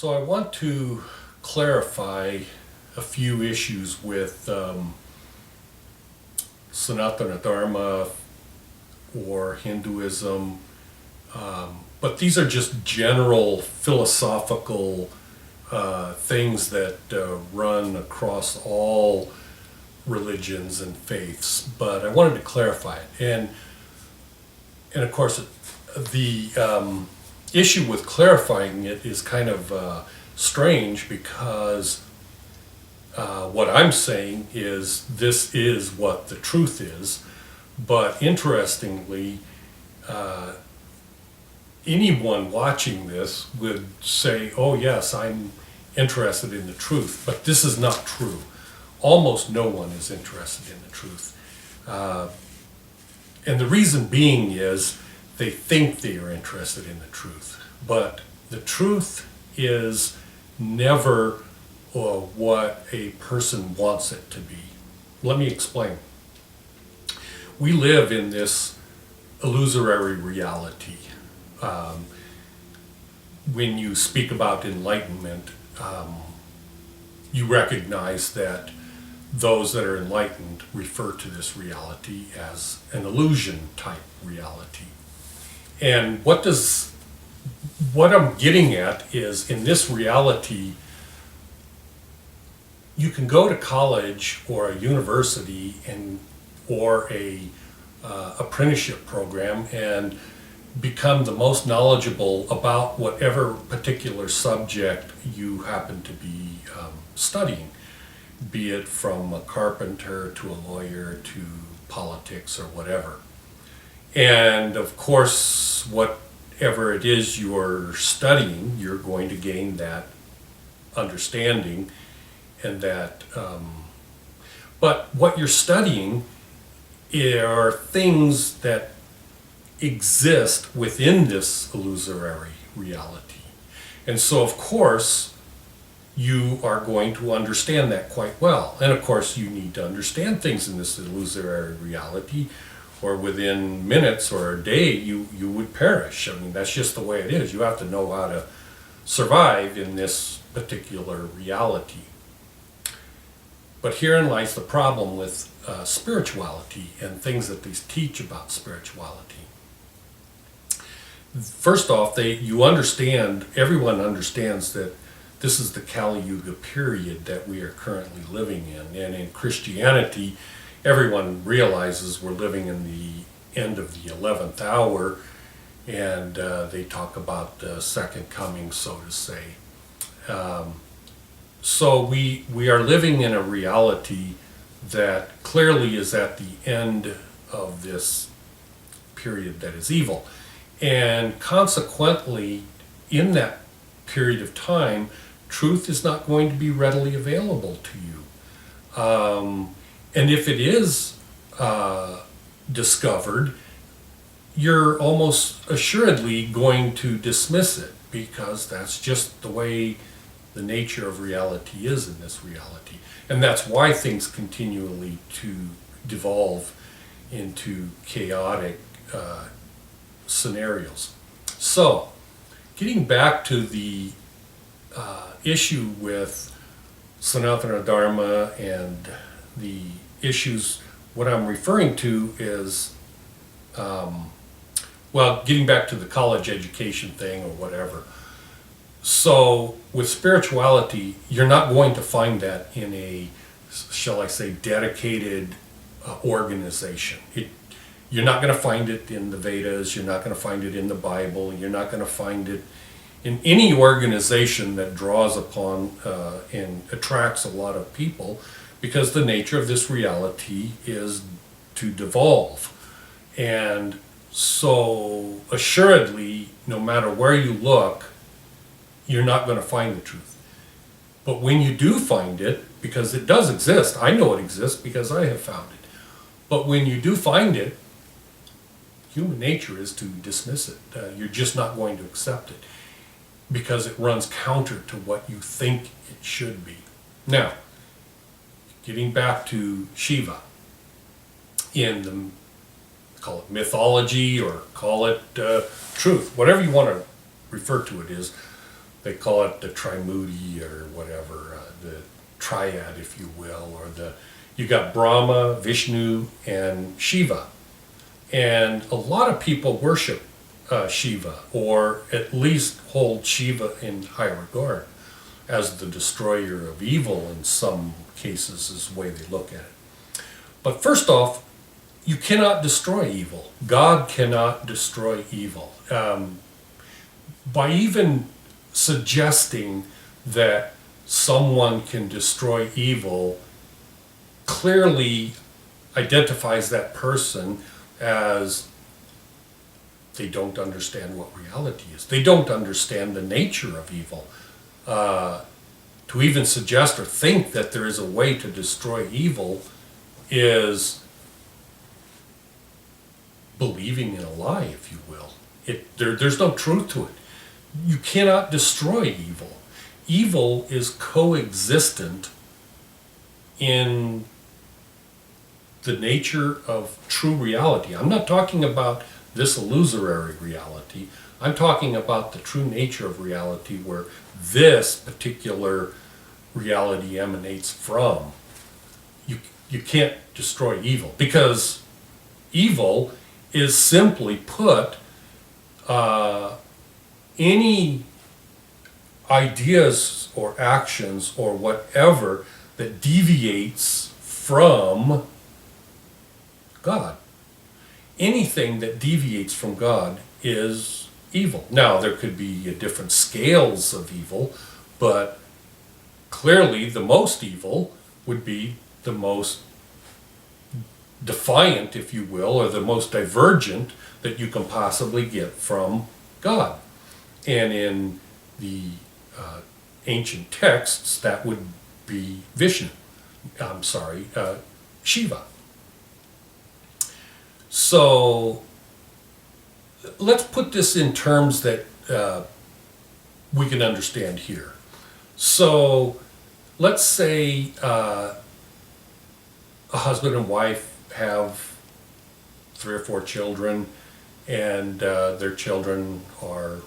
So I want to clarify a few issues with Sanatana Dharma or Hinduism, but these are just general philosophical things that run across all religions and faiths. But I wanted to clarify it, and of course, the issue with clarifying it is kind of strange because what I'm saying is this is what the truth is, but interestingly, anyone watching this would say, oh yes, I'm interested in the truth, but this is not true. Almost no one is interested in the truth. And the reason being is they think they are interested in the truth, but the truth is never what a person wants it to be. Let me explain. We live in this illusory reality. When you speak about enlightenment, you recognize that those that are enlightened refer to this reality as an illusion type reality. And what I'm getting at is, in this reality, you can go to college or a university or a apprenticeship program and become the most knowledgeable about whatever particular subject you happen to be studying, be it from a carpenter to a lawyer to politics or whatever. And of course, whatever it is you're studying, you're going to gain that understanding and that, but what you're studying are things that exist within this illusory reality. And so of course, you are going to understand that quite well. And of course, you need to understand things in this illusory reality, or within minutes or a day, you would perish. I mean, that's just the way it is. You have to know how to survive in this particular reality. But herein lies the problem with spirituality and things that they teach about spirituality. First off, everyone understands that this is the Kali Yuga period that we are currently living in. And in Christianity, everyone realizes we're living in the end of the 11th hour, and they talk about the second coming, so to say. So we are living in a reality that clearly is at the end of this period that is evil. And consequently, in that period of time, truth is not going to be readily available to you. And if it is discovered, you're almost assuredly going to dismiss it, because that's just the way the nature of reality is in this reality. And that's why things continually to devolve into chaotic scenarios. So, getting back to the issue with Sanatana Dharma and the issues, what I'm referring to is, getting back to the college education thing or whatever. So with spirituality, you're not going to find that in a, shall I say, dedicated organization. You're not going to find it in the Vedas, you're not going to find it in the Bible, you're not going to find it in any organization that draws upon and attracts a lot of people, because the nature of this reality is to devolve. And so assuredly, no matter where you look, you're not going to find the truth. But when you do find it, because it does exist, I know it exists because I have found it. But when you do find it, human nature is to dismiss it. You're just not going to accept it, because it runs counter to what you think it should be. Now, getting back to Shiva, in the, call it mythology or call it truth, whatever you want to refer to it is, they call it the Trimurti or whatever, the triad, if you will, or you got Brahma, Vishnu, and Shiva. And a lot of people worship Shiva, or at least hold Shiva in high regard as the destroyer of evil in some cases, is the way they look at it. But first off, you cannot destroy evil. God cannot destroy evil. By even suggesting that someone can destroy evil clearly identifies that person as they don't understand what reality is. They don't understand the nature of evil. To even suggest or think that there is a way to destroy evil is believing in a lie, if you will. There's no truth to it. You cannot destroy evil. Evil is coexistent in the nature of true reality. I'm not talking about this illusory reality. I'm talking about the true nature of reality, where this particular reality emanates from. You can't destroy evil, because evil is simply put any ideas or actions or whatever that deviates from God. Anything that deviates from God is evil. Now, there could be different scales of evil, but clearly the most evil would be the most defiant, if you will, or the most divergent that you can possibly get from God. And in the ancient texts, that would be Shiva. So let's put this in terms that we can understand here. So let's say a husband and wife have 3 or 4 children, and their children are,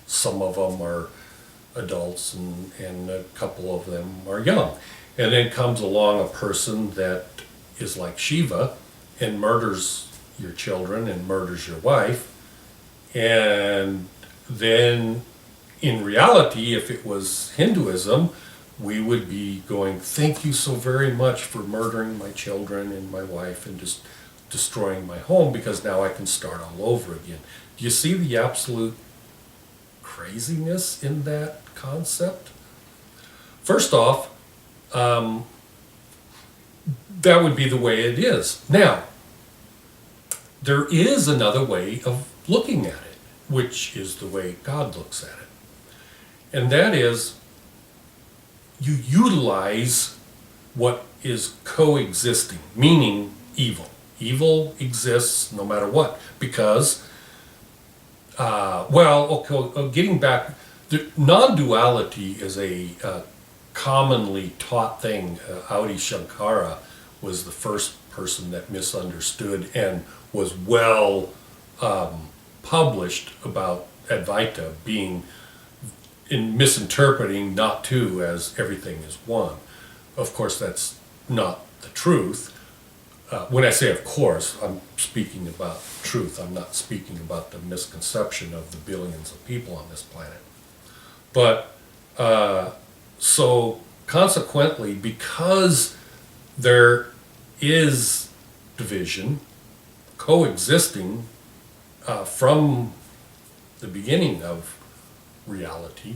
some of them are adults and a couple of them are young. And then comes along a person that is like Shiva and murders your children and murders your wife. And then in reality, if it was Hinduism, we would be going, thank you so very much for murdering my children and my wife and just destroying my home, because now I can start all over again. Do you see the absolute craziness in that concept? First off, that would be the way it is. Now, there is another way of looking at it, which is the way God looks at it. And that is, you utilize what is coexisting, meaning evil. Evil exists no matter what, because, getting back, the non-duality is a commonly taught thing. Adi Shankara was the first person that misunderstood and was well published about Advaita being in misinterpreting not two as everything is one. Of course, that's not the truth. When I say of course, I'm speaking about truth. I'm not speaking about the misconception of the billions of people on this planet. But so consequently, because there is division coexisting from the beginning of reality,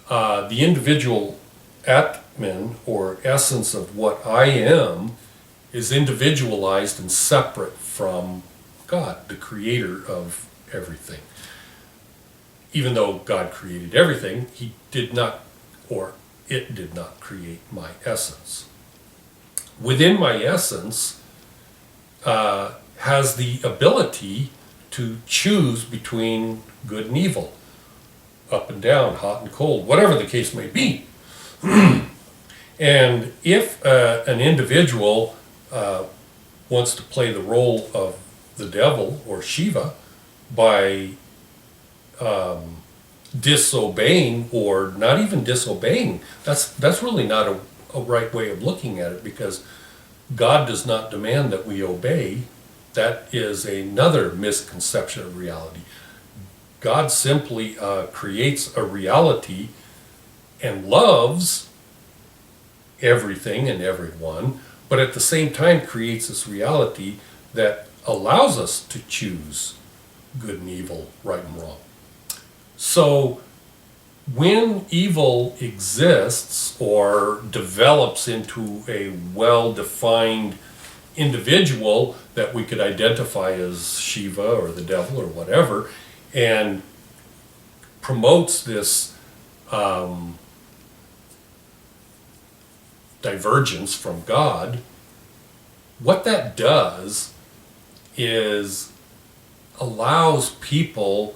the individual Atman, or essence of what I am, is individualized and separate from God, the creator of everything. Even though God created everything, he did not, or it did not create my essence. Within my essence has the ability to choose between good and evil, up and down, hot and cold, whatever the case may be. And if an individual wants to play the role of the devil or Shiva by disobeying, or not even disobeying. That's really not a right way of looking at it, because God does not demand that we obey. That is another misconception of reality. God simply creates a reality and loves everything and everyone, but at the same time creates this reality that allows us to choose good and evil, right and wrong. So when evil exists or develops into a well-defined individual that we could identify as Shiva or the devil or whatever, and promotes this divergence from God, what that does is allows people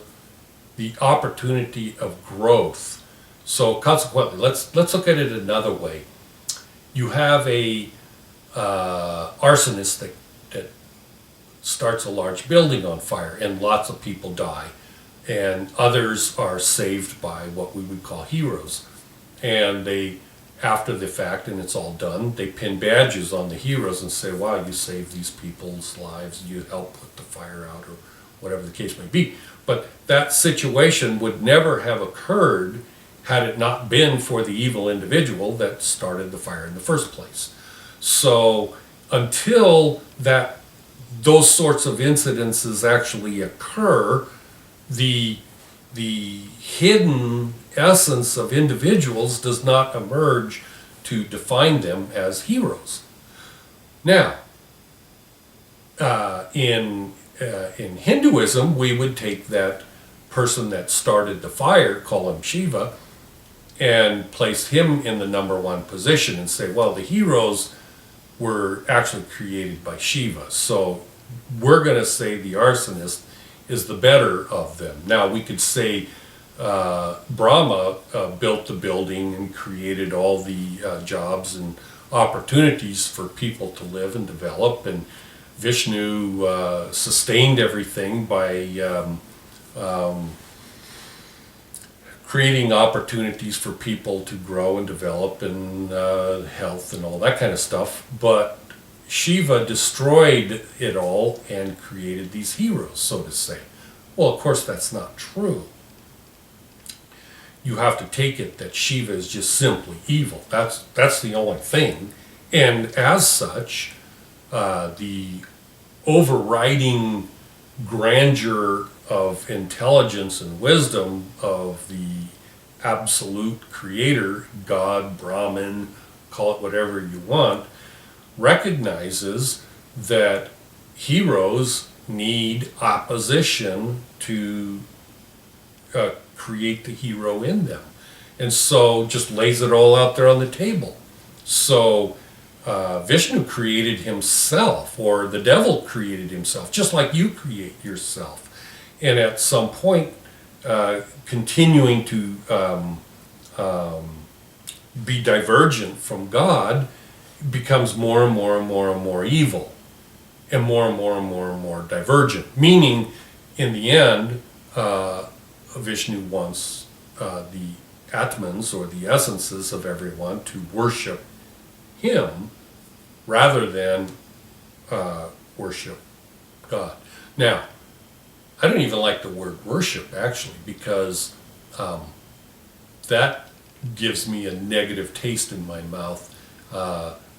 the opportunity of growth. So consequently, let's look at it another way. You have a arsonist that starts a large building on fire, and lots of people die, and others are saved by what we would call heroes. And they, after the fact, and it's all done, they pin badges on the heroes and say, wow, you saved these people's lives, you helped put the fire out, or whatever the case may be. But that situation would never have occurred had it not been for the evil individual that started the fire in the first place. So until those sorts of incidences actually occur, the hidden essence of individuals does not emerge to define them as heroes. Now, in Hinduism, we would take that person that started the fire, call him Shiva, and place him in the number one position and say, well, the heroes were actually created by Shiva. So we're going to say the arsonist is the better of them. Now, we could say Brahma built the building and created all the jobs and opportunities for people to live and develop, and Vishnu sustained everything by creating opportunities for people to grow and develop, and health and all that kind of stuff. But Shiva destroyed it all and created these heroes, so to say. Well, of course, that's not true. You have to take it that Shiva is just simply evil. That's the only thing. And as such, the overriding grandeur of intelligence and wisdom of the absolute creator, God, Brahman, call it whatever you want, recognizes that heroes need opposition to create the hero in them. And so just lays it all out there on the table. So Vishnu created himself, or the devil created himself, just like you create yourself. And at some point, continuing to be divergent from God becomes more and more and more and more evil, and more and more and more and more divergent. Meaning, in the end, Vishnu wants the Atmans, or the essences of everyone, to worship him rather than worship God. Now, I don't even like the word worship, actually, because that gives me a negative taste in my mouth.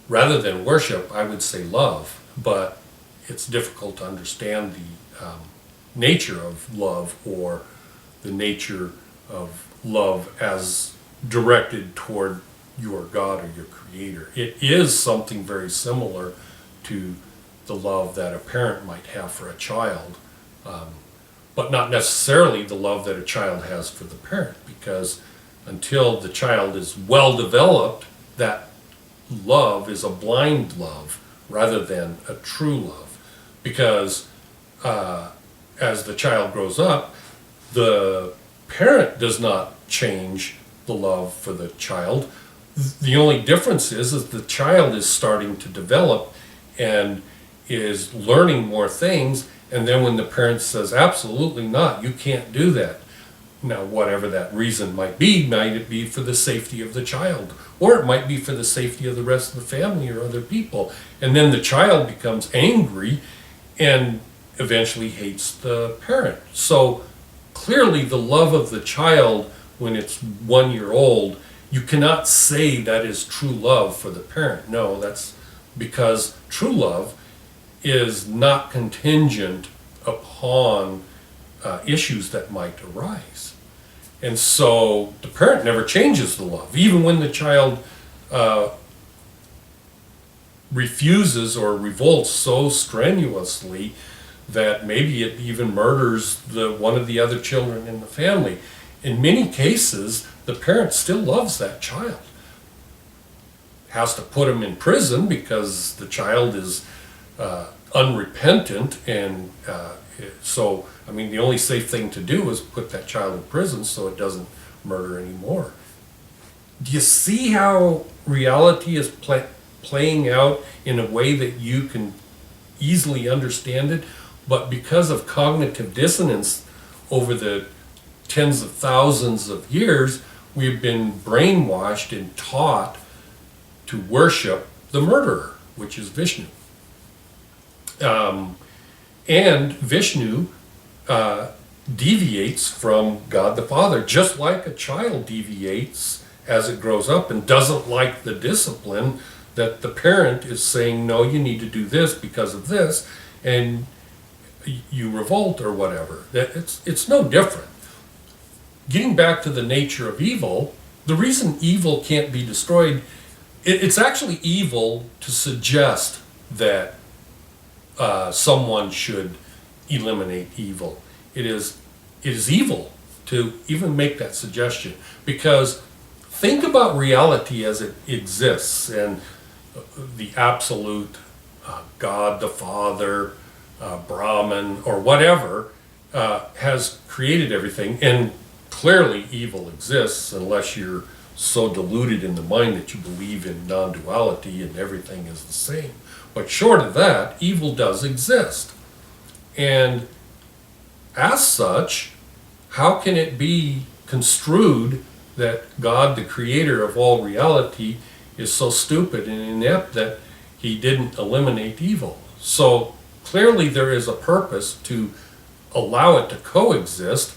Rather than worship, I would say love, but it's difficult to understand the nature of love, or the nature of love as directed toward your God or your creator. It is something very similar to the love that a parent might have for a child, but not necessarily the love that a child has for the parent, because until the child is well developed, that love is a blind love rather than a true love. Because as the child grows up, the parent does not change the love for the child. The only difference is the child is starting to develop and is learning more things, and then when the parent says, absolutely not, you can't do that, Now, whatever that reason might it be for the safety of the child, or it might be for the safety of the rest of the family or other people. And then the child becomes angry and eventually hates the parent. So clearly the love of the child when it's 1 year old, you cannot say that is true love for the parent. No, that's because true love is not contingent upon issues that might arise. And so the parent never changes the love. Even when the child refuses or revolts so strenuously that maybe it even murders one of the other children in the family. In many cases, the parent still loves that child. Has to put him in prison because the child is unrepentant, and so, I mean, the only safe thing to do is put that child in prison so it doesn't murder anymore. Do you see how reality is playing out in a way that you can easily understand it? But because of cognitive dissonance over the tens of thousands of years, we've been brainwashed and taught to worship the murderer, which is Vishnu. And Vishnu deviates from God the Father, just like a child deviates as it grows up and doesn't like the discipline that the parent is saying, no, you need to do this because of this, and you revolt or whatever. It's no different. Getting back to the nature of evil, the reason evil can't be destroyed, it's actually evil to suggest that someone should eliminate evil. It is evil to even make that suggestion, because think about reality as it exists, and the absolute God the Father, Brahman, or whatever has created everything, and clearly evil exists unless you're so deluded in the mind that you believe in non-duality and everything is the same. But short of that, evil does exist. And as such, how can it be construed that God, the creator of all reality, is so stupid and inept that he didn't eliminate evil? So clearly there is a purpose to allow it to coexist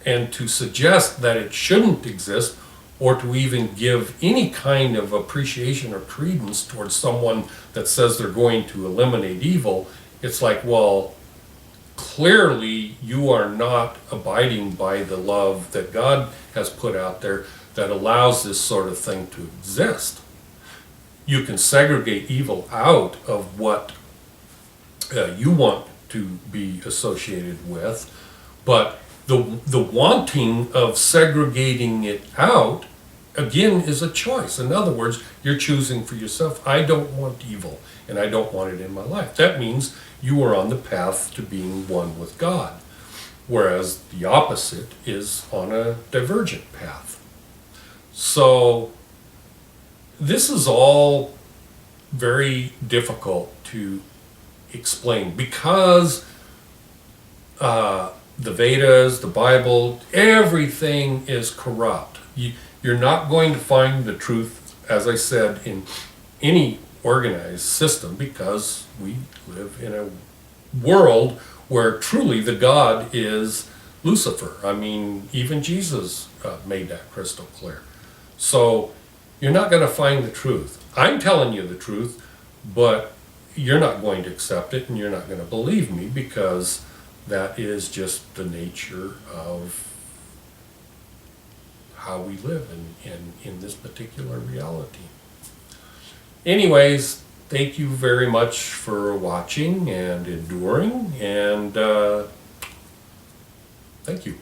and to suggest that it shouldn't exist, or to even give any kind of appreciation or credence towards someone that says they're going to eliminate evil. It's like, well, clearly you are not abiding by the love that God has put out there that allows this sort of thing to exist. You can segregate evil out of what you want to be associated with, but the wanting of segregating it out, again, is a choice. In other words, you're choosing for yourself, I don't want evil, and I don't want it in my life. That means you are on the path to being one with God, whereas the opposite is on a divergent path. So this is all very difficult to explain, because the Vedas, the Bible, everything is corrupt. You're not going to find the truth, as I said, in any organized system, because we live in a world where truly the God is Lucifer. I mean, even Jesus made that crystal clear. So you're not going to find the truth. I'm telling you the truth, but you're not going to accept it, and you're not going to believe me, because that is just the nature of how we live in this particular reality. Anyways, thank you very much for watching and enduring, and thank you.